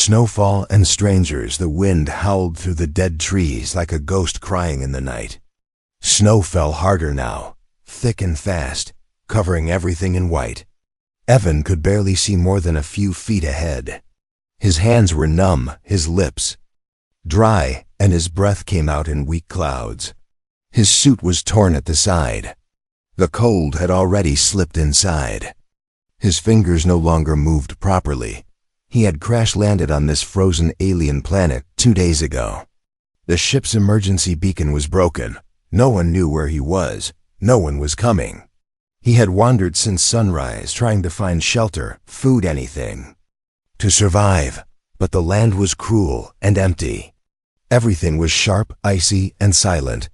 Snowfall and strangers, the wind howled through the dead trees like a ghost crying in the night. Snow fell harder now, thick and fast, covering everything in white. Evan could barely see more than a few feet ahead. His hands were numb, his lips dry, and his breath came out in weak clouds. His suit was torn at the side. The cold had already slipped inside. His fingers no longer moved properly. He had crash-landed on this frozen alien planet 2 days ago. The ship's emergency beacon was broken. No one knew where he was. No one was coming. He had wandered since sunrise, trying to find shelter, food, anything to survive. But the land was cruel and empty. Everything was sharp, icy, and silent.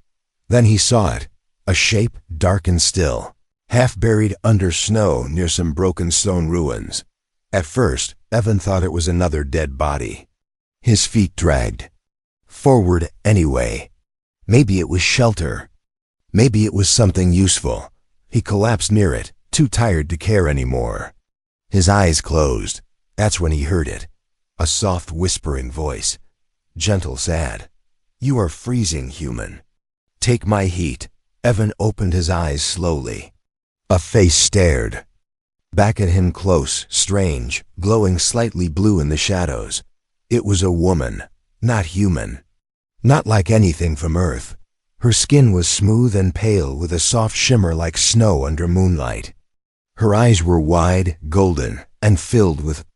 Then he saw it, a shape dark and still, half buried under snow near some broken stone ruins. At first, Evan thought it was another dead body. His feet dragged forward anyway. Maybe it was shelter. Maybe it was something useful. He collapsed near it, too tired to care anymore. His eyes closed. That's when he heard it. A soft whispering voice. Gentle, sad. "You are freezing, human. Take my heat." Evan opened his eyes slowly. A face stared back at him, close, strange, glowing slightly blue in the shadows. It was a woman, not human. Not like anything from Earth. Her skin was smooth and pale with a soft shimmer like snow under moonlight. Her eyes were wide, golden, and filled with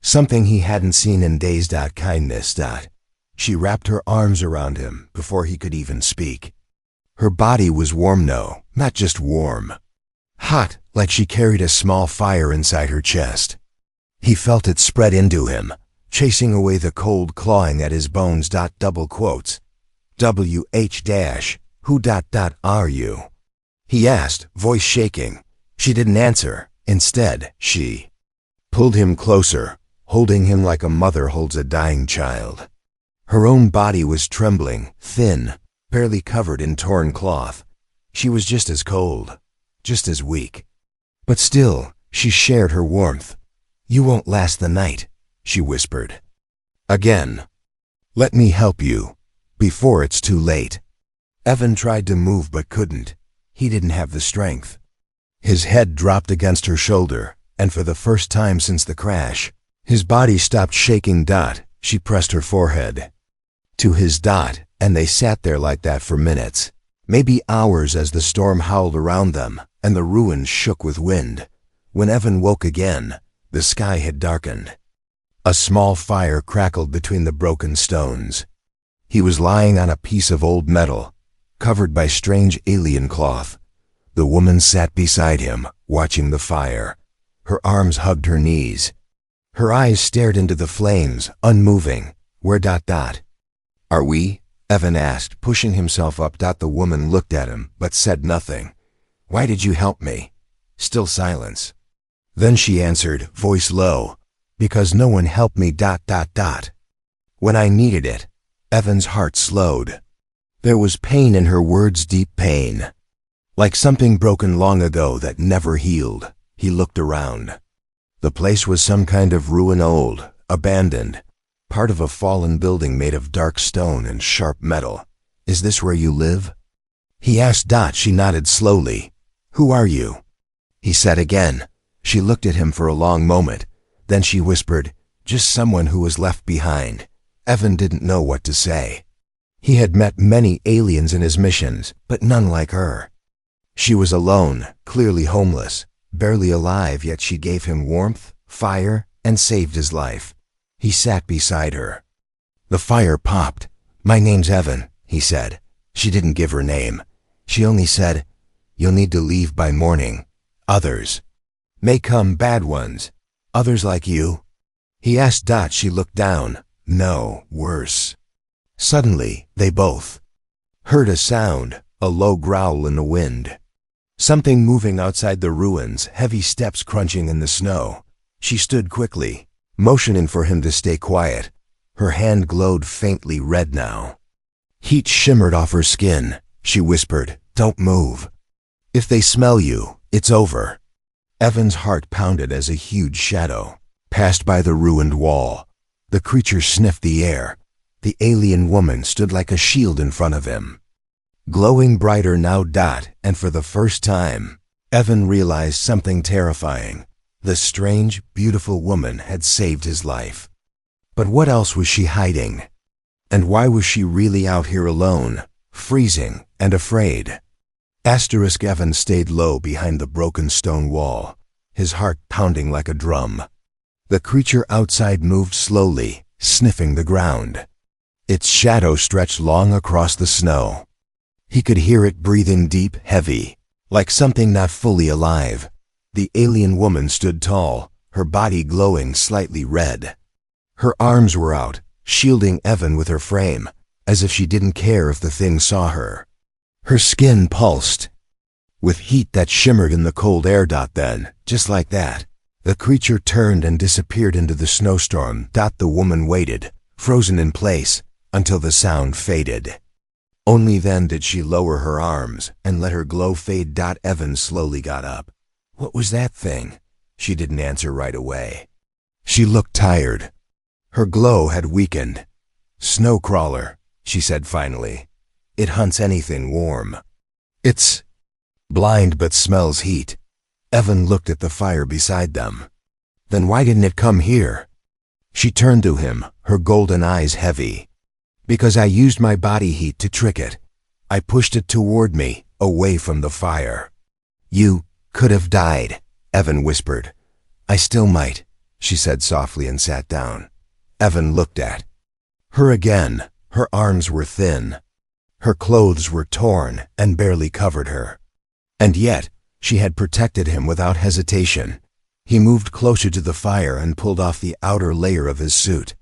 something he hadn't seen in days. Kindness. She wrapped her arms around him before he could even speak. Her body was warm, no, not just warm. Hot, like she carried a small fire inside her chest. He felt it spread into him, chasing away the cold, clawing at his bones. Double quotes. "Who are you?" he asked, voice shaking. She didn't answer. Instead, she pulled him closer, holding him like a mother holds a dying child. Her own body was trembling, thin, barely covered in torn cloth. She was just as cold, just as weak. But still, she shared her warmth. "You won't last the night," she whispered. Again. "Let me help you, before it's too late." Evan tried to move but couldn't. He didn't have the strength. His head dropped against her shoulder, and for the first time since the crash, his body stopped shaking. She pressed her forehead to his. And they sat there like that for minutes, maybe hours, as the storm howled around them and the ruins shook with wind. When Evan woke again, the sky had darkened. A small fire crackled between the broken stones. He was lying on a piece of old metal, covered by strange alien cloth. The woman sat beside him, watching the fire. Her arms hugged her knees. Her eyes stared into the flames, unmoving. "Where? Are we?" Evan asked, pushing himself up. The woman looked at him, but said nothing. "Why did you help me?" Still silence. Then she answered, voice low, "Because no one helped me. When I needed it." Evan's heart slowed. There was pain in her words, deep pain, like something broken long ago that never healed. He looked around. The place was some kind of ruin, old, abandoned, part of a fallen building made of dark stone and sharp metal. "Is this where you live?" he asked. She nodded slowly. "Who are you?" he said again. She looked at him for a long moment. Then she whispered, "Just someone who was left behind." Evan didn't know what to say. He had met many aliens in his missions, but none like her. She was alone, clearly homeless, barely alive, yet she gave him warmth, fire, and saved his life. He sat beside her. The fire popped. "My name's Evan," he said. She didn't give her name. She only said, "You'll need to leave by morning. Others may come, bad ones. Others like you?" He asked. She looked down. "No, worse." Suddenly, they both heard a sound, a low growl in the wind. Something moving outside the ruins, heavy steps crunching in the snow. She stood quickly, motioning for him to stay quiet. Her hand glowed faintly red now. Heat shimmered off her skin. She whispered, "Don't move. If they smell you, it's over." Evan's heart pounded as a huge shadow passed by the ruined wall. The creature sniffed the air. The alien woman stood like a shield in front of him. Glowing brighter now. And for the first time, Evan realized something terrifying. The strange, beautiful woman had saved his life. But what else was she hiding? And why was she really out here alone, freezing and afraid? Evan stayed low behind the broken stone wall, his heart pounding like a drum. The creature outside moved slowly, sniffing the ground. Its shadow stretched long across the snow. He could hear it breathing deep, heavy, like something not fully alive. The alien woman stood tall, her body glowing slightly red. Her arms were out, shielding Evan with her frame, as if she didn't care if the thing saw her. Her skin pulsed with heat that shimmered in the cold air. Then, just like that, the creature turned and disappeared into the snowstorm. The woman waited, frozen in place, until the sound faded. Only then did she lower her arms and let her glow fade. Evan slowly got up. What was that thing? She didn't answer right away. She looked tired. Her glow had weakened. Snowcrawler, she said finally. It hunts anything warm. It's blind but smells heat. Evan looked at the fire beside them. Then why didn't it come here? She turned to him, her golden eyes heavy. Because I used my body heat to trick it. I pushed it toward me, away from the fire. You could have died, Evan whispered. I still might, she said softly and sat down. Evan looked at her again. Her arms were thin. Her clothes were torn and barely covered her. And yet, she had protected him without hesitation. He moved closer to the fire and pulled off the outer layer of his suit.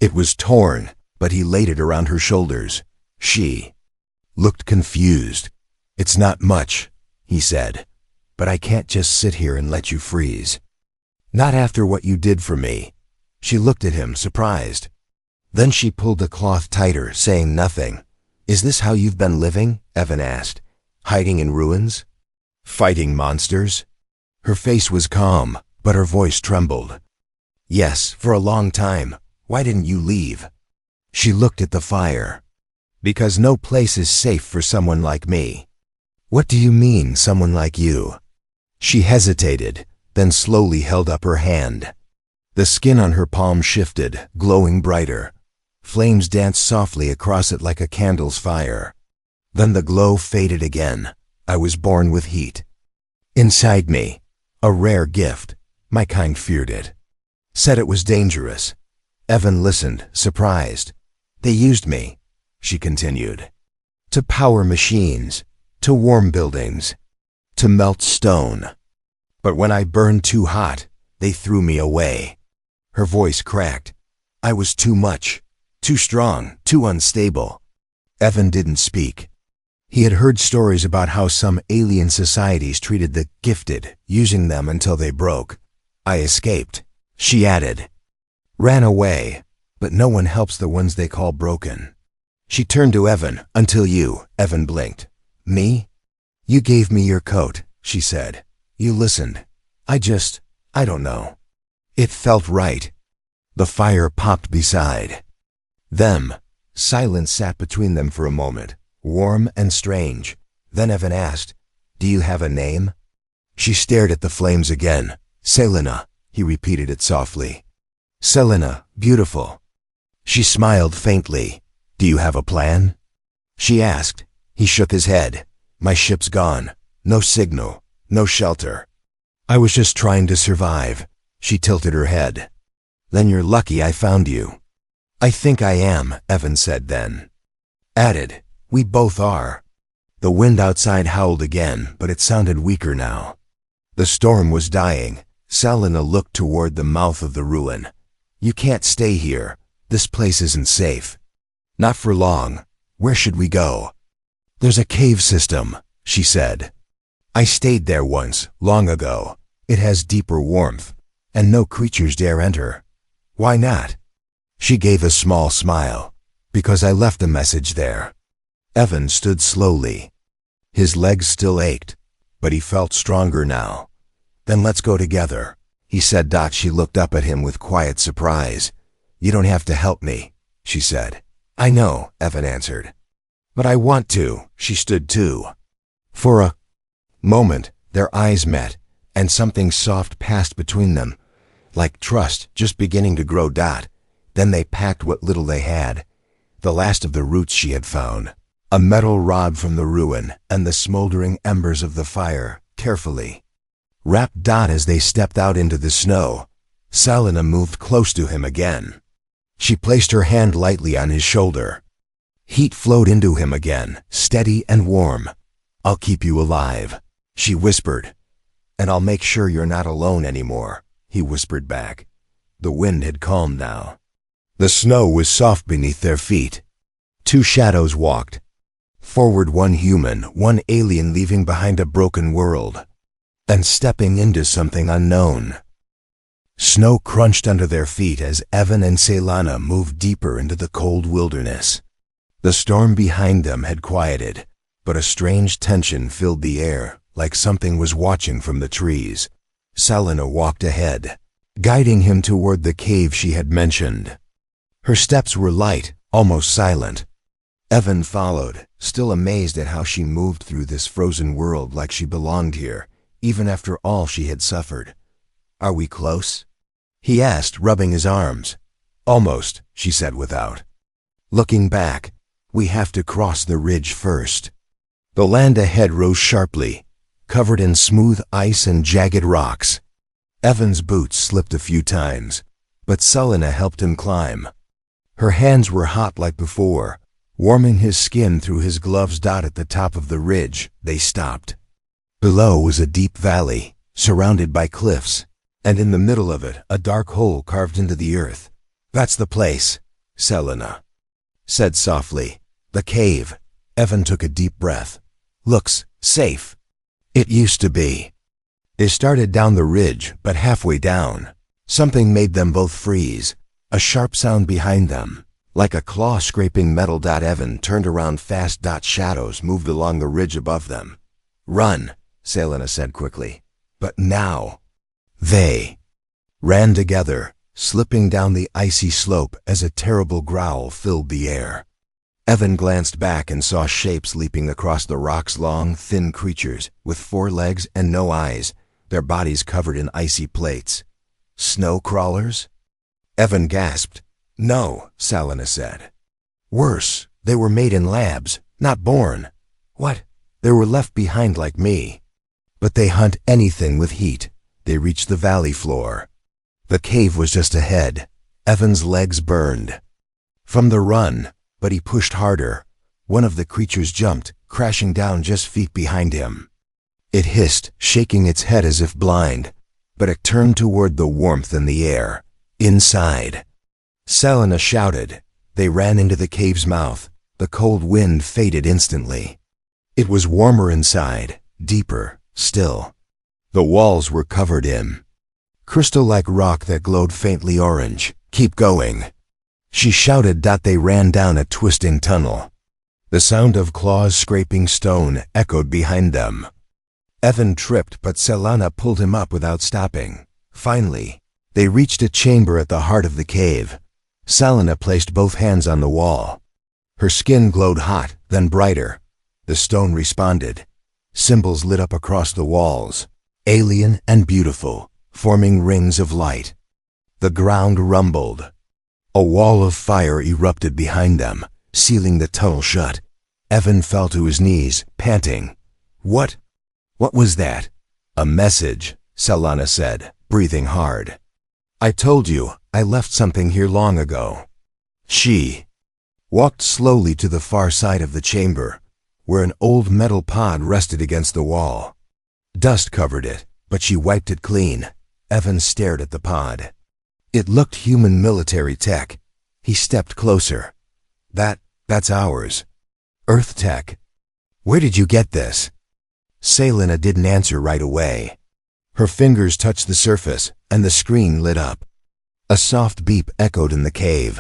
It was torn, but he laid it around her shoulders. She looked confused. It's not much, he said, but I can't just sit here and let you freeze. Not after what you did for me. She looked at him, surprised. Then she pulled the cloth tighter, saying nothing. Is this how you've been living? Evan asked. Hiding in ruins? Fighting monsters? Her face was calm, but her voice trembled. Yes, for a long time. Why didn't you leave? She looked at the fire. Because no place is safe for someone like me. What do you mean, someone like you? She hesitated, then slowly held up her hand. The skin on her palm shifted, glowing brighter. Flames danced softly across it like a candle's fire. Then the glow faded again. I was born with heat. Inside me, a rare gift. My kind feared it. Said it was dangerous. Evan listened, surprised. They used me, she continued, to power machines, to warm buildings, to melt stone. But when I burned too hot, they threw me away. Her voice cracked. I was too much, too strong, too unstable. Evan didn't speak. He had heard stories about how some alien societies treated the gifted, using them until they broke. I escaped, she added. Ran away, but no one helps the ones they call broken. She turned to Evan. Until you, Evan blinked. Me? You gave me your coat, she said. You listened. I don't know. It felt right. The fire popped beside them. Silence sat between them for a moment, warm and strange. Then Evan asked, Do you have a name? She stared at the flames again. Selena, he repeated it softly. Selena, beautiful. She smiled faintly. Do you have a plan? She asked. He shook his head. My ship's gone. No signal. No shelter. I was just trying to survive. She tilted her head. Then you're lucky I found you. I think I am, Evan said then. Added, we both are. The wind outside howled again, but it sounded weaker now. The storm was dying. Selena looked toward the mouth of the ruin. You can't stay here. This place isn't safe. Not for long. Where should we go? There's a cave system, she said. I stayed there once, long ago. It has deeper warmth, and no creatures dare enter. Why not? She gave a small smile. Because I left a message there. Evan stood slowly. His legs still ached, but he felt stronger now. Then let's go together, he said. She looked up at him with quiet surprise. You don't have to help me, she said. I know, Evan answered. But I want to. She stood too. For a moment, their eyes met, and something soft passed between them, like trust just beginning to grow. Then they packed what little they had, the last of the roots she had found, a metal rod from the ruin, and the smoldering embers of the fire, carefully wrapped. As they stepped out into the snow, Selena moved close to him again. She placed her hand lightly on his shoulder. Heat flowed into him again, steady and warm. I'll keep you alive, she whispered. And I'll make sure you're not alone anymore, he whispered back. The wind had calmed now. The snow was soft beneath their feet. Two shadows walked. Forward, one human, one alien, leaving behind a broken world, and stepping into something unknown. Snow crunched under their feet as Evan and Selena moved deeper into the cold wilderness. The storm behind them had quieted, but a strange tension filled the air, like something was watching from the trees. Selena walked ahead, guiding him toward the cave she had mentioned. Her steps were light, almost silent. Evan followed, still amazed at how she moved through this frozen world like she belonged here, even after all she had suffered. Are we close? He asked, rubbing his arms. Almost, she said without looking back. We have to cross the ridge first. The land ahead rose sharply, covered in smooth ice and jagged rocks. Evan's boots slipped a few times, but Selena helped him climb. Her hands were hot like before, warming his skin through his gloves. At the top of the ridge, they stopped. Below was a deep valley, surrounded by cliffs, and in the middle of it, a dark hole carved into the earth. That's the place, Selena said softly. The cave. Evan took a deep breath. Looks safe. It used to be. They started down the ridge, but halfway down, something made them both freeze. A sharp sound behind them, like a claw scraping metal. Evan turned around fast. Shadows moved along the ridge above them. Run, Selena said quickly. But now, they ran together, slipping down the icy slope as a terrible growl filled the air. Evan glanced back and saw shapes leaping across the rocks, long, thin creatures with 4 legs and no eyes, their bodies covered in icy plates. Snow crawlers? Evan gasped. No, Selena said. Worse, they were made in labs, not born. What? They were left behind like me. But they hunt anything with heat. They reached the valley floor. The cave was just ahead. Evan's legs burned from the run, but he pushed harder. One of the creatures jumped, crashing down just feet behind him. It hissed, shaking its head as if blind, but it turned toward the warmth in the air. Inside, Selena shouted. They ran into the cave's mouth. The cold wind faded instantly. It was warmer inside, deeper, still. The walls were covered in crystal-like rock that glowed faintly orange. Keep going, she shouted. They ran down a twisting tunnel. The sound of claws scraping stone echoed behind them. Evan tripped, but Selena pulled him up without stopping. Finally, they reached a chamber at the heart of the cave. Selena placed both hands on the wall. Her skin glowed hot, then brighter. The stone responded. Symbols lit up across the walls, alien and beautiful, forming rings of light. The ground rumbled. A wall of fire erupted behind them, sealing the tunnel shut. Evan fell to his knees, panting. What was that? A message, Selena said, breathing hard. I told you, I left something here long ago. She walked slowly to the far side of the chamber, where an old metal pod rested against the wall. Dust covered it, but she wiped it clean. Evan stared at the pod. It looked human military tech. He stepped closer. That's ours. Earth tech. Where did you get this? Selena didn't answer right away. Her fingers touched the surface, and the screen lit up. A soft beep echoed in the cave.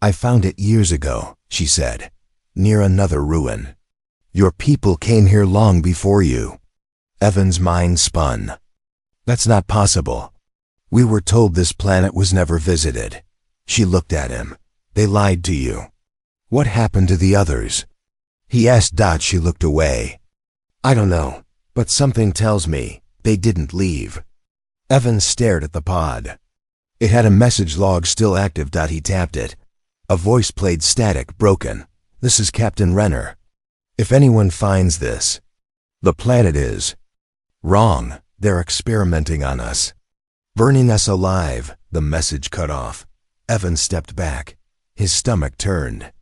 I found it years ago, she said, near another ruin. Your people came here long before you. Evan's mind spun. That's not possible. We were told this planet was never visited. She looked at him. They lied to you. What happened to the others? He asked. She looked away. I don't know, but something tells me they didn't leave. Evan stared at the pod. It had a message log still active. He tapped it. A voice played, static, broken. This is Captain Renner. If anyone finds this, the planet is wrong. They're experimenting on us, burning us alive. The message cut off. Evan stepped back. His stomach turned.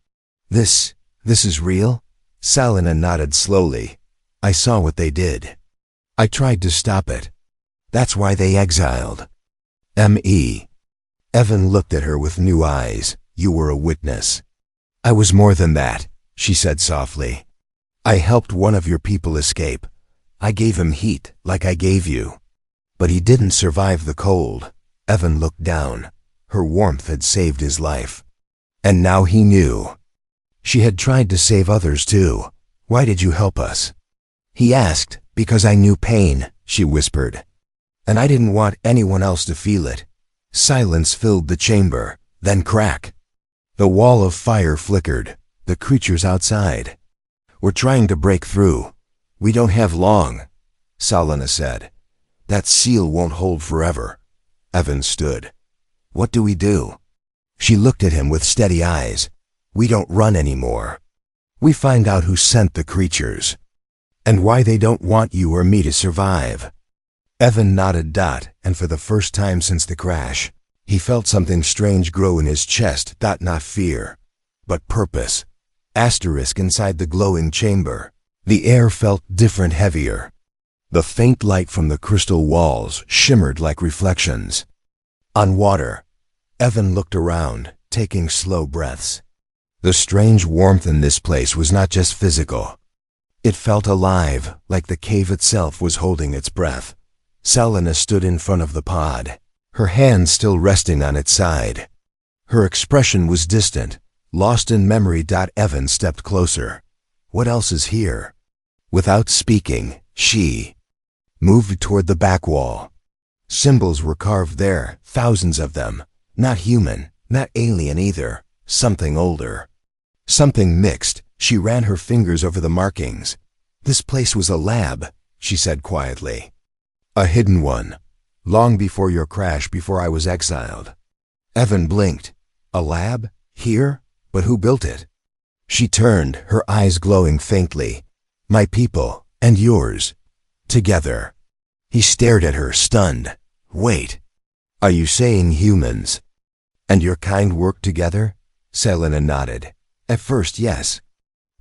This is real? Salina nodded slowly. I saw what they did. I tried to stop it. That's why they exiled me. Evan looked at her with new eyes. You were a witness. I was more than that, she said softly. I helped one of your people escape. I gave him heat, like I gave you. But he didn't survive the cold. Evan looked down. Her warmth had saved his life. And now he knew. She had tried to save others too. Why did you help us? He asked. Because I knew pain, she whispered. And I didn't want anyone else to feel it. Silence filled the chamber, then crack. The wall of fire flickered. The creatures outside. We're trying to break through. We don't have long, Salina said. That seal won't hold forever. Evan stood. What do we do? She looked at him with steady eyes. We don't run anymore. We find out who sent the creatures. And why they don't want you or me to survive. Evan nodded. And for the first time since the crash, he felt something strange grow in his chest. Not fear, but purpose. Asterisk inside the glowing chamber. The air felt different, heavier. The faint light from the crystal walls shimmered like reflections on water. Evan looked around, taking slow breaths. The strange warmth in this place was not just physical. It felt alive, like the cave itself was holding its breath. Salina stood in front of the pod, her hand still resting on its side. Her expression was distant, lost in memory. Evan stepped closer. What else is here? Without speaking, she moved toward the back wall. Symbols were carved there, thousands of them. Not human, not alien either. Something older. Something mixed. She ran her fingers over the markings. This place was a lab, she said quietly. A hidden one. Long before your crash, before I was exiled. Evan blinked. A lab? Here? But who built it? She turned, her eyes glowing faintly. My people, and yours. Together. He stared at her, stunned. Wait. Are you saying humans? And your kind worked together? Salina nodded. At first, yes.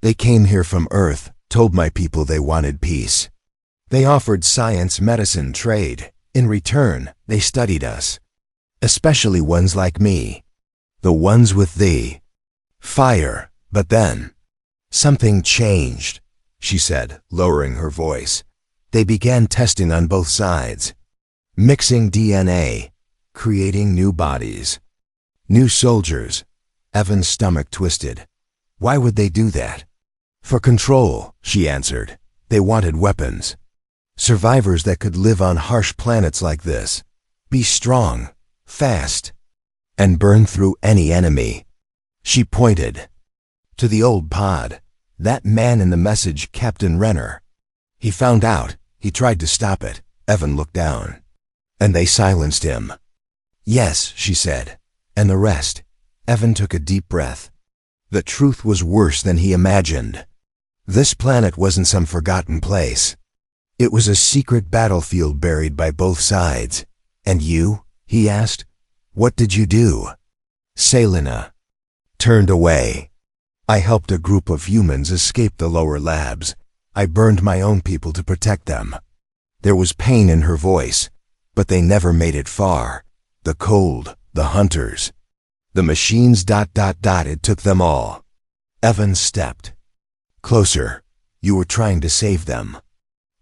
They came here from Earth, told my people they wanted peace. They offered science, medicine, trade. In return, they studied us. Especially ones like me. The ones with the fire. But then, something changed, she said, lowering her voice. They began testing on both sides. Mixing DNA. Creating new bodies. New soldiers. Evan's stomach twisted. Why would they do that? For control, she answered. They wanted weapons. Survivors that could live on harsh planets like this. Be strong, fast, and burn through any enemy. She pointed to the old pod. That man in the message, Captain Renner. He found out. He tried to stop it. Evan looked down. And they silenced him. Yes, she said. And the rest. Evan took a deep breath. The truth was worse than he imagined. This planet wasn't some forgotten place. It was a secret battlefield buried by both sides. And you? He asked. What did you do? Salina turned away. I helped a group of humans escape the lower labs. I burned my own people to protect them. There was pain in her voice, but they never made it far. The cold, the hunters, the machines. It took them all. Evan stepped closer. You were trying to save them.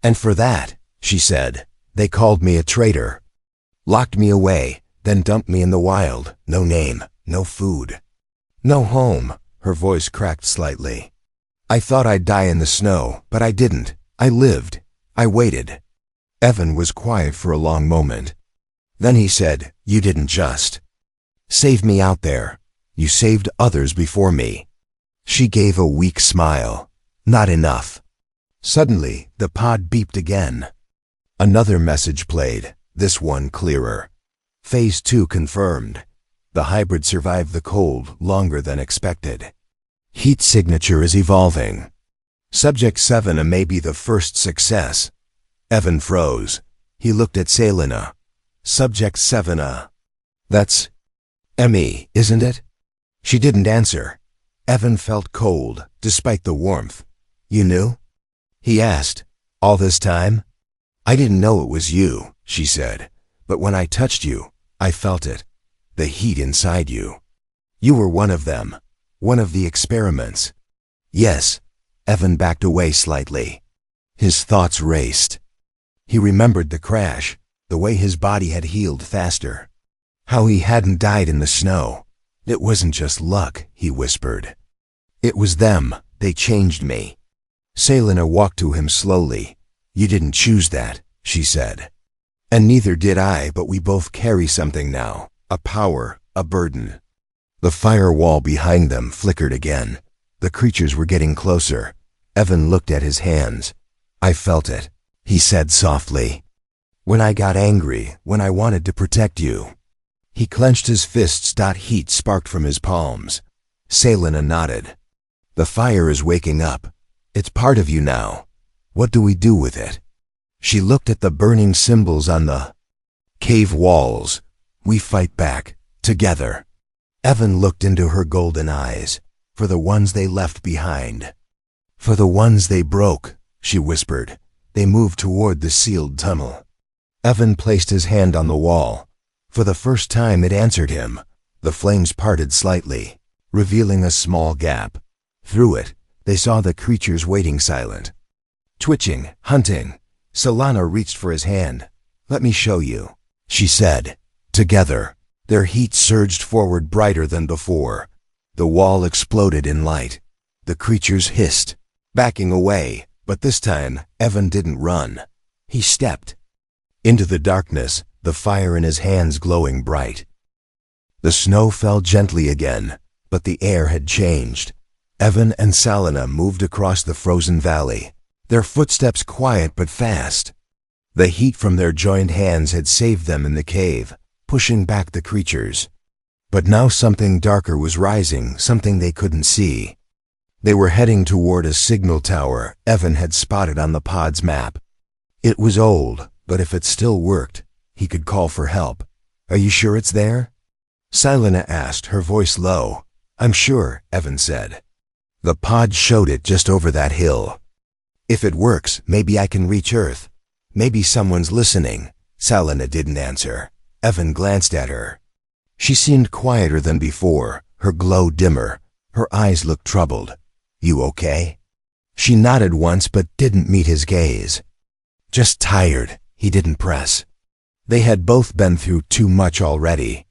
And for that, she said, they called me a traitor. Locked me away, then dumped me in the wild. No name, no food, no home. Her voice cracked slightly. I thought I'd die in the snow, but I didn't. I lived. I waited. Evan was quiet for a long moment. Then he said, you didn't just Save me out there. You saved others before me. She gave a weak smile. Not enough. Suddenly, the pod beeped again. Another message played, this one clearer. Phase 2 confirmed. The hybrid survived the cold longer than expected. Heat signature is evolving. Subject 7 may be the first success. Evan froze. He looked at Selena. Subject 7 That's Emmy, isn't it? She didn't answer. Evan felt cold, despite the warmth. You knew? He asked. All this time? I didn't know it was you, she said. But when I touched you, I felt it. The heat inside you. You were one of them. One of the experiments. Yes. Evan backed away slightly. His thoughts raced. He remembered the crash, the way his body had healed faster. How he hadn't died in the snow. It wasn't just luck, he whispered. It was them. They changed me. Selena walked to him slowly. You didn't choose that, she said. And neither did I, but we both carry something now. A power, a burden. The firewall behind them flickered again. The creatures were getting closer. Evan looked at his hands. I felt it, he said softly. When I got angry, when I wanted to protect you. He clenched his fists. Heat sparked from his palms. Selena nodded. The fire is waking up. It's part of you now. What do we do with it? She looked at the burning symbols on the cave walls. We fight back, together. Evan looked into her golden eyes. For the ones they left behind. For the ones they broke, she whispered. They moved toward the sealed tunnel. Evan placed his hand on the wall. For the first time it answered him. The flames parted slightly, revealing a small gap. Through it, they saw the creatures waiting silent. Twitching, hunting. Selena reached for his hand. Let me show you, she said. Together, their heat surged forward brighter than before. The wall exploded in light. The creatures hissed, backing away, but this time, Evan didn't run. He stepped. Into the darkness, the fire in his hands glowing bright. The snow fell gently again, but the air had changed. Evan and Selena moved across the frozen valley, their footsteps quiet but fast. The heat from their joined hands had saved them in the cave, pushing back the creatures. But now something darker was rising, something they couldn't see. They were heading toward a signal tower Evan had spotted on the pod's map. It was old, but if it still worked, he could call for help. Are you sure it's there? Selena asked, her voice low. I'm sure, Evan said. The pod showed it just over that hill. If it works, maybe I can reach Earth. Maybe someone's listening. Selena didn't answer. Evan glanced at her. She seemed quieter than before, her glow dimmer. Her eyes looked troubled. You okay? She nodded once but didn't meet his gaze. Just tired, he didn't press. They had both been through too much already.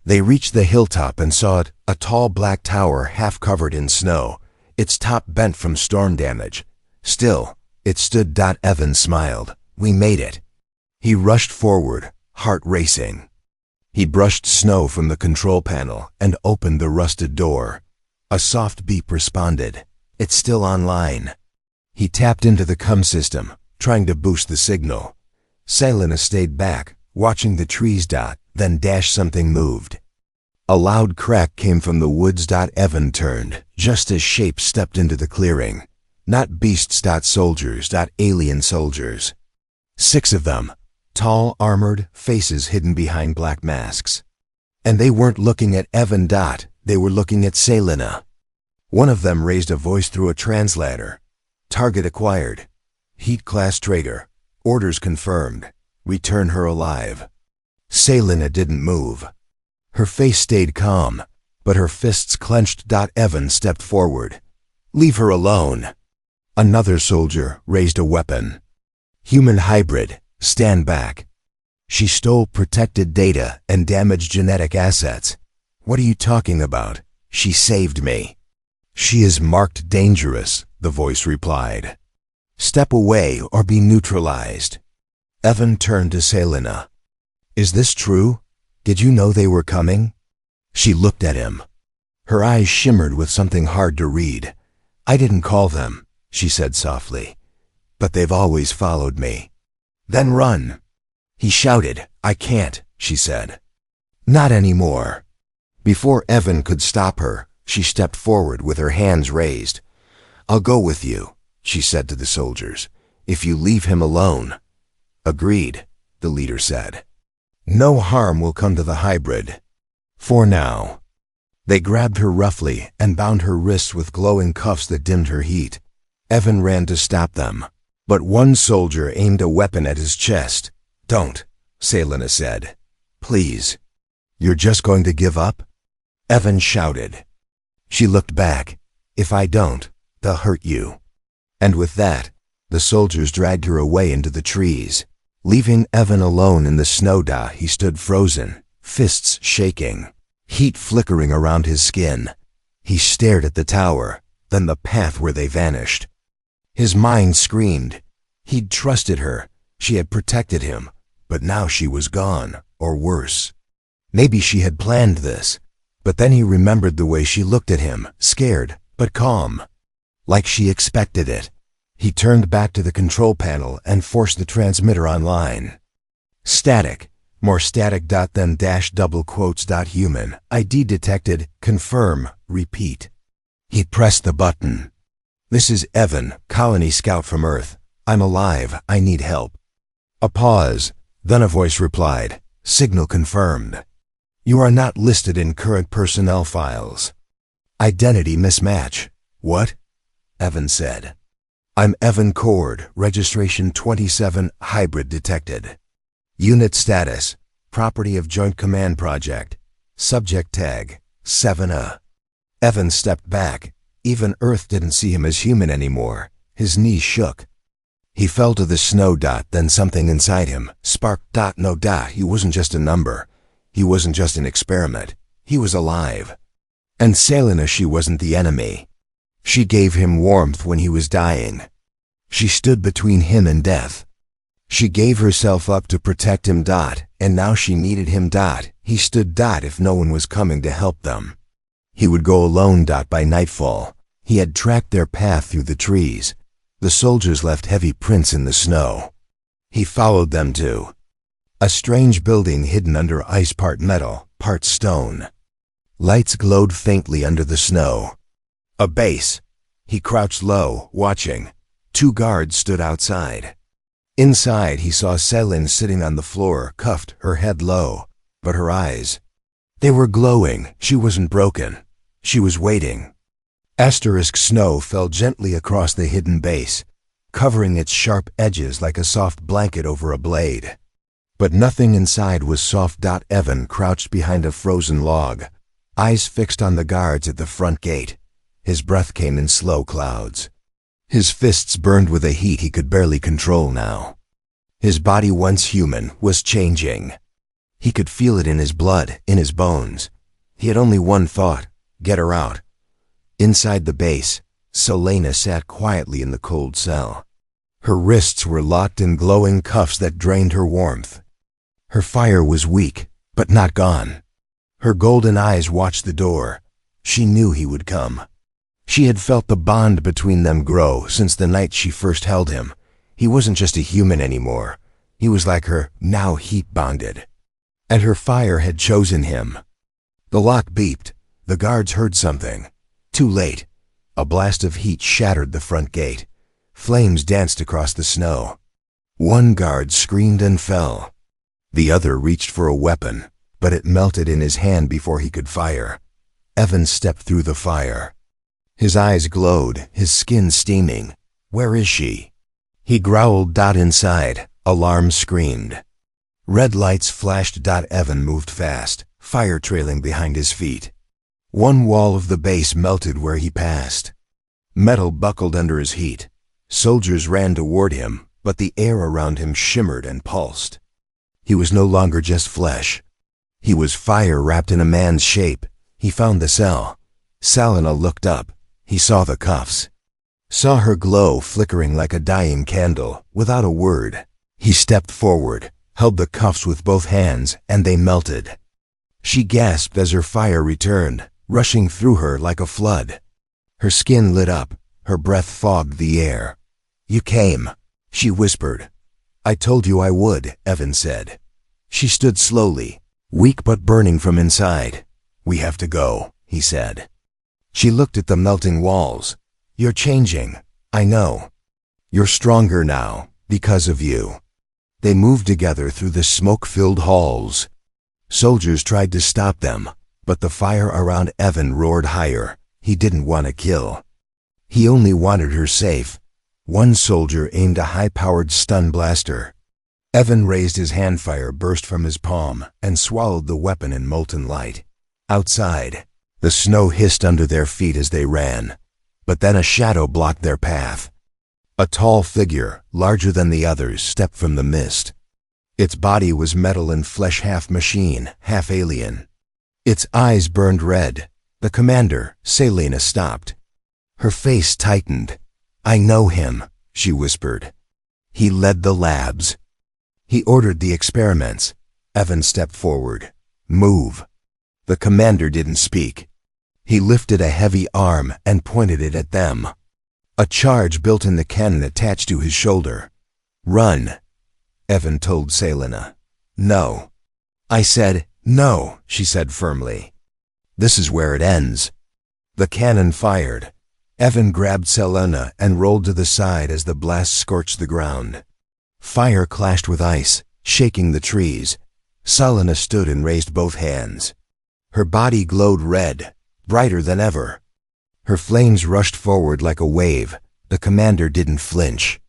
They reached the hilltop and saw it, a tall black tower half covered in snow, its top bent from storm damage. Still, it stood. Evan smiled. We made it. He rushed forward, heart racing. He brushed snow from the control panel and opened the rusted door. A soft beep responded. It's still online. He tapped into the comm system, trying to boost the signal. Selena stayed back, watching the trees. Then something moved. A loud crack came from the woods. Evan turned, just as shapes stepped into the clearing. Not beasts. Soldiers. Alien soldiers. 6 of them. Tall, armored, faces hidden behind black masks. And they weren't looking at Evan. They were looking at Selena. One of them raised a voice through a translator. Target acquired. Heat class Traeger. Orders confirmed. Return her alive. Selena didn't move. Her face stayed calm, but her fists clenched. Evan stepped forward. Leave her alone. Another soldier raised a weapon. Human hybrid. Stand back. She stole protected data and damaged genetic assets. What are you talking about? She saved me. She is marked dangerous, the voice replied. Step away or be neutralized. Evan turned to Selena. Is this true? Did you know they were coming? She looked at him. Her eyes shimmered with something hard to read. "I didn't call them," she said softly, "but they've always followed me." "Then run!" He shouted. "I can't," she said. "Not anymore." Before Evan could stop her, she stepped forward with her hands raised. "I'll go with you," she said to the soldiers, "if you leave him alone." "Agreed," the leader said. "No harm will come to the hybrid. For now." They grabbed her roughly and bound her wrists with glowing cuffs that dimmed her heat. Evan ran to stop them, but one soldier aimed a weapon at his chest. "Don't," Selena said. "Please. You're just going to give up?" Evan shouted. She looked back. "If I don't, they'll hurt you." And with that, the soldiers dragged her away into the trees. Leaving Evan alone in the snow, he stood frozen, fists shaking, heat flickering around his skin. He stared at the tower, then the path where they vanished. His mind screamed. He'd trusted her. She had protected him. But now she was gone, or worse. Maybe she had planned this. But then he remembered the way she looked at him, scared, but calm. Like she expected it. He turned back to the control panel and forced the transmitter online. "Static. More static. Then dash double quotes. Human. ID detected. Confirm. Repeat." He pressed the button. "This is Evan, colony scout from Earth. I'm alive. I need help." A pause. Then a voice replied, "Signal confirmed. You are not listed in current personnel files. Identity mismatch." "What?" Evan said. "I'm Evan Cord, registration 27, hybrid detected. Unit status, property of Joint Command Project. Subject tag, 7A. Evan stepped back. Even Earth didn't see him as human anymore. His knees shook. He fell to the snow. Then something inside him sparked. No. He wasn't just a number. He wasn't just an experiment. He was alive. And Selena, she wasn't the enemy. She gave him warmth when he was dying. She stood between him and death. She gave herself up to protect him. And now she needed him. He stood. If no one was coming to help them. He would go alone. By nightfall, he had tracked their path through the trees. The soldiers left heavy prints in the snow. He followed them to a strange building hidden under ice, part metal, part stone. Lights glowed faintly under the snow. A base. He crouched low, watching. 2 guards stood outside. Inside, he saw Selin sitting on the floor, cuffed, her head low. But her eyes, they were glowing. She wasn't broken. She was waiting. Asterisk snow fell gently across the hidden base, covering its sharp edges like a soft blanket over a blade. But nothing inside was soft. Evan crouched behind a frozen log, eyes fixed on the guards at the front gate. His breath came in slow clouds. His fists burned with a heat he could barely control now. His body, once human, was changing. He could feel it in his blood, in his bones. He had only one thought: get her out. Inside the base, Selena sat quietly in the cold cell. Her wrists were locked in glowing cuffs that drained her warmth. Her fire was weak, but not gone. Her golden eyes watched the door. She knew he would come. She had felt the bond between them grow since the night she first held him. He wasn't just a human anymore. He was like her, now heat-bonded. And her fire had chosen him. The lock beeped. The guards heard something. Too late. A blast of heat shattered the front gate. Flames danced across the snow. One guard screamed and fell. The other reached for a weapon, but it melted in his hand before he could fire. Evan stepped through the fire. His eyes glowed, his skin steaming. "Where is she?" He growled. Inside, alarm screamed. Red lights flashed. Evan moved fast, fire trailing behind his feet. One wall of the base melted where he passed. Metal buckled under his heat. Soldiers ran toward him, but the air around him shimmered and pulsed. He was no longer just flesh. He was fire wrapped in a man's shape. He found the cell. Selena looked up. He saw the cuffs. Saw her glow flickering like a dying candle. Without a word, he stepped forward, held the cuffs with both hands, and they melted. She gasped as her fire returned, rushing through her like a flood. Her skin lit up, her breath fogged the air. "You came," she whispered. "I told you I would," Evan said. She stood slowly, weak but burning from inside. "We have to go," he said. She looked at the melting walls. "You're changing. I know. You're stronger now, because of you." They moved together through the smoke-filled halls. Soldiers tried to stop them, but the fire around Evan roared higher. He didn't want to kill. He only wanted her safe. One soldier aimed a high-powered stun blaster. Evan raised his hand. Fire burst from his palm and swallowed the weapon in molten light. Outside, the snow hissed under their feet as they ran, but then a shadow blocked their path. A tall figure, larger than the others, stepped from the mist. Its body was metal and flesh, half machine, half alien. Its eyes burned red. The commander, Selena, stopped. Her face tightened. "I know him," she whispered. "He led the labs. He ordered the experiments." Evan stepped forward. "Move." The commander didn't speak. He lifted a heavy arm and pointed it at them. A charge built in the cannon attached to his shoulder. "Run," Evan told Selena. "No." "I said no," she said firmly. "This is where it ends." The cannon fired. Evan grabbed Selena and rolled to the side as the blast scorched the ground. Fire clashed with ice, shaking the trees. Selena stood and raised both hands. Her body glowed red, brighter than ever. Her flames rushed forward like a wave. The commander didn't flinch.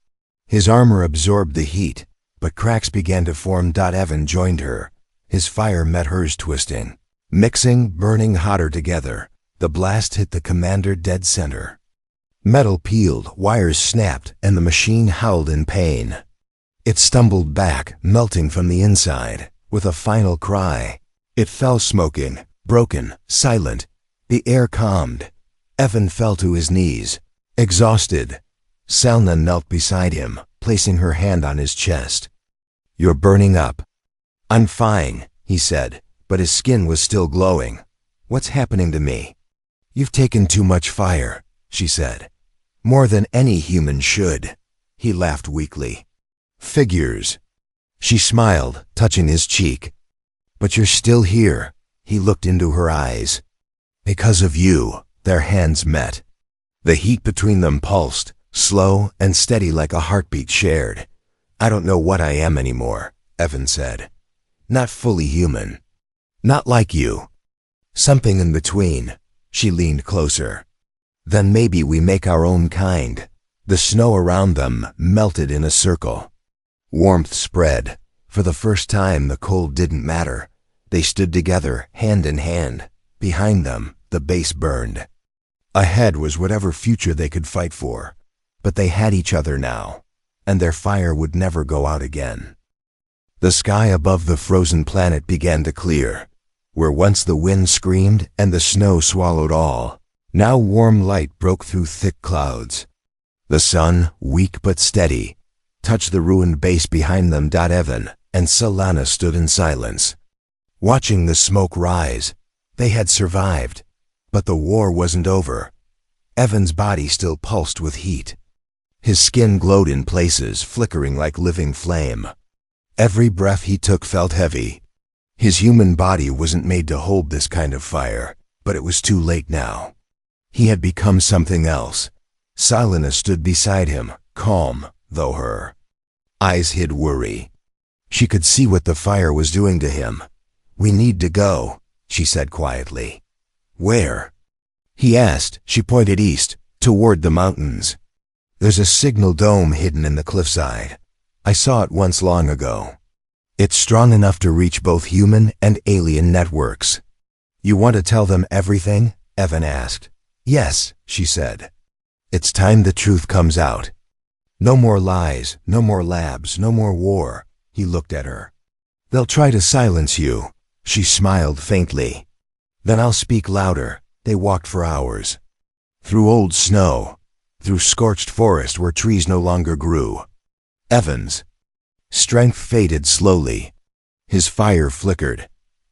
His armor absorbed the heat, but cracks began to form. Evan joined her. His fire met hers, twisting, mixing, burning hotter together. The blast hit the commander dead center. Metal peeled, wires snapped, and the machine howled in pain. It stumbled back, melting from the inside. With a final cry, it fell smoking, broken, silent. The air calmed. Evan fell to his knees, exhausted. Selena knelt beside him, placing her hand on his chest. "You're burning up." "I'm fine," he said, but his skin was still glowing. "What's happening to me?" "You've taken too much fire," she said. "More than any human should." He laughed weakly. "Figures." She smiled, touching his cheek. "But you're still here." He looked into her eyes. "Because of you." Their hands met. The heat between them pulsed, slow and steady like a heartbeat shared. "I don't know what I am anymore," Evan said. "Not fully human. Not like you. Something in between." She leaned closer. "Then maybe we make our own kind." The snow around them melted in a circle. Warmth spread. For the first time, the cold didn't matter. They stood together, hand in hand. Behind them, the base burned. Ahead was whatever future they could fight for. But they had each other now, and their fire would never go out again. The sky above the frozen planet began to clear. Where once the wind screamed and the snow swallowed all, now warm light broke through thick clouds. The sun, weak but steady, touched the ruined base behind them. Evan and Selena stood in silence, watching the smoke rise. They had survived, but the war wasn't over. Evan's body still pulsed with heat. His skin glowed in places, flickering like living flame. Every breath he took felt heavy. His human body wasn't made to hold this kind of fire, but it was too late now. He had become something else. Selena stood beside him, calm, though her eyes hid worry. She could see what the fire was doing to him. "We need to go," she said quietly. "Where?" he asked. She pointed east, toward the mountains. "There's a signal dome hidden in the cliffside. I saw it once long ago. It's strong enough to reach both human and alien networks." "You want to tell them everything?" Evan asked. "Yes," she said. "It's time the truth comes out. No more lies, no more labs, no more war." He looked at her. "They'll try to silence you." She smiled faintly. "Then I'll speak louder." They walked for hours. Through old snow, through scorched forest where trees no longer grew. Evan's strength faded slowly. His fire flickered.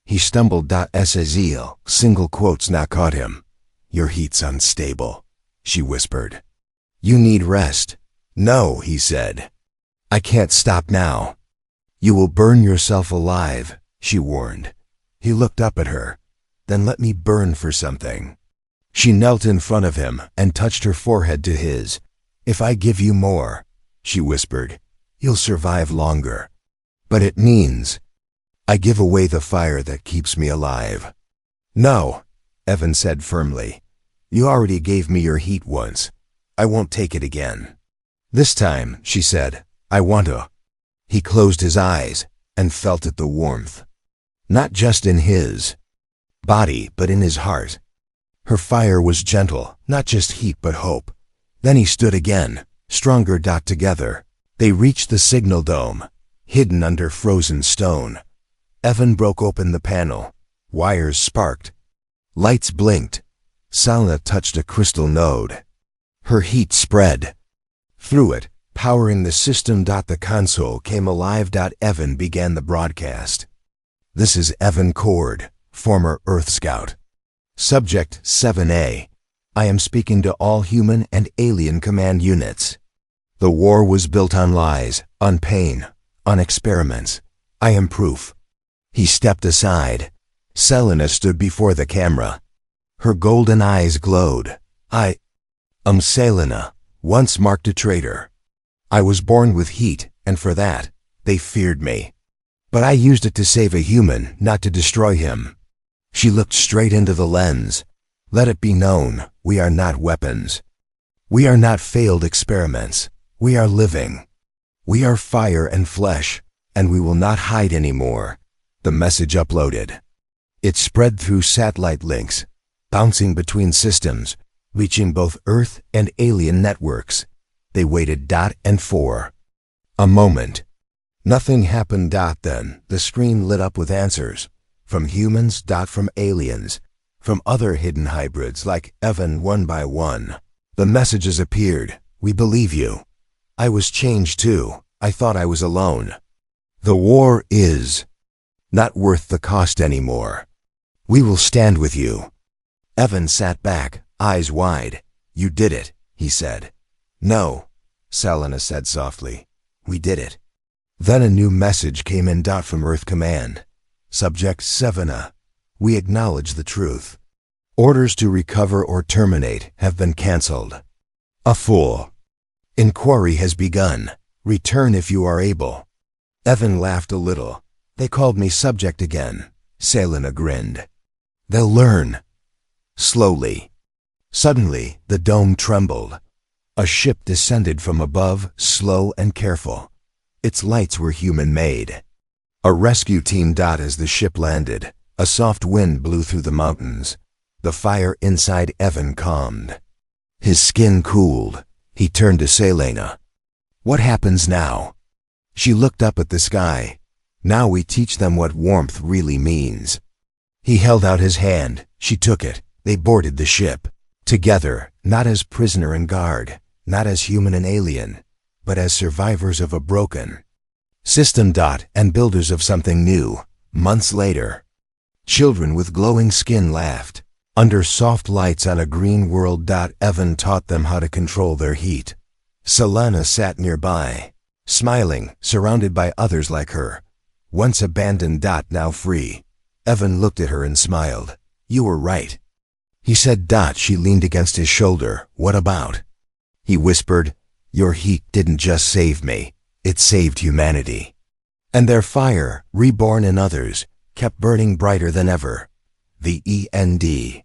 He stumbled. Azazel, single quotes now caught him. Your heat's unstable, she whispered. You need rest. No, he said. I can't stop now. You will burn yourself alive, she warned. He looked up at her. Then let me burn for something. She knelt in front of him and touched her forehead to his. If I give you more, she whispered, you'll survive longer. But it means I give away the fire that keeps me alive. No, Evan said firmly. You already gave me your heat once. I won't take it again. This time, she said, I want to. He closed his eyes and felt the warmth. Not just in his body, but in his heart. Her fire was gentle, not just heat but hope. Then he stood again, stronger. Together, they reached the signal dome, hidden under frozen stone. Evan broke open the panel. Wires sparked. Lights blinked. Selena touched a crystal node. Her heat spread through it, powering the system. The console came alive. Evan began the broadcast. This is Evan Cord, former Earth Scout. Subject 7A. I am speaking to all human and alien command units. The war was built on lies, on pain, on experiments. I am proof. He stepped aside. Selena stood before the camera. Her golden eyes glowed. I am Selena, once marked a traitor. I was born with heat, and for that, they feared me. But I used it to save a human, not to destroy him. She looked straight into the lens. Let it be known, we are not weapons. We are not failed experiments. We are living. We are fire and flesh, and we will not hide anymore. The message uploaded. It spread through satellite links, bouncing between systems, reaching both Earth and alien networks. They waited. And for a moment, nothing happened. Then the screen lit up with answers. From humans. From aliens. From other hidden hybrids like Evan. One by one, the messages appeared. We believe you. I was changed too. I thought I was alone. The war is not worth the cost anymore. We will stand with you. Evan sat back, eyes wide. You did it, he said. No, Selena said softly. We did it. Then a new message came in. From Earth Command. Subject 7A. We acknowledge the truth. Orders to recover or terminate have been cancelled. A full inquiry has begun. Return if you are able. Evan laughed a little. They called me subject again. Selena grinned. They'll learn. Slowly. Suddenly, the dome trembled. A ship descended from above, slow and careful. Its lights were human-made. A rescue team. As the ship landed, a soft wind blew through the mountains. The fire inside Evan calmed. His skin cooled. He turned to Selena. What happens now? She looked up at the sky. Now we teach them what warmth really means. He held out his hand. She took it. They boarded the ship. Together, not as prisoner and guard, not as human and alien, but as survivors of a broken system. And builders of something new. Months later, children with glowing skin laughed. Under soft lights on a green world. Evan taught them how to control their heat. Selena sat nearby, smiling, surrounded by others like her. Once abandoned. Now free. Evan looked at her and smiled. You were right. He said. She leaned against his shoulder. What about? He whispered. Your heat didn't just save me. It saved humanity. And their fire, reborn in others, kept burning brighter than ever. The END.